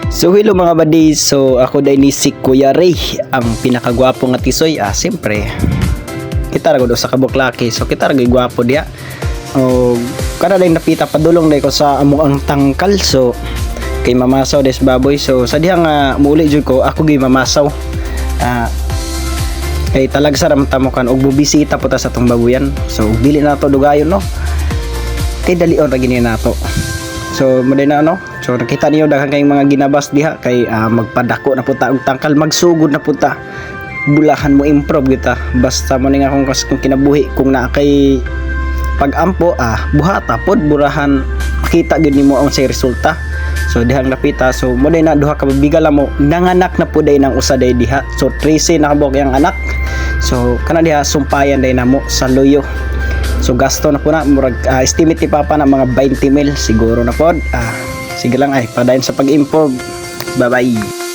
So hello mga buddies, so ako dahil ni si Kuya Ray, ang pinakagwapo nga tisoy. Siyempre, kita rago sa kabuklaki, so kita rago gwapo diya. O kada dahil napita padulong dahil ko sa amo ang tangkal, so kay mamasaw des baboy. So sa diha nga muuli jud ko, ako gi mamasaw. Kay talag sa ramtamokan og bubisita po ta sa tong babuyan. So bili na to dugayon no. Kay dalion ra gini nato. So mo na no. So nakita niyo daghan kay mga ginabas diha kay magpadako na puta og tangkal, magsugod na puta. Bulahan mo improve kita. Basta mo ning akong kung kinabuhi kung naa kay pag-ampo buhata pod burahan makita gyud nimo ang say resulta. So dihang napita, so mo na duha ka bigal mo nanganak na pud day nang usa day diha. So 13 nakabok yang anak. So kana diha sumpayan day namo sa loyo. So gasto na po na murag estimate ni papa na mga 20 mil siguro na pod. Sige lang padayon sa pag-improve. Bye bye.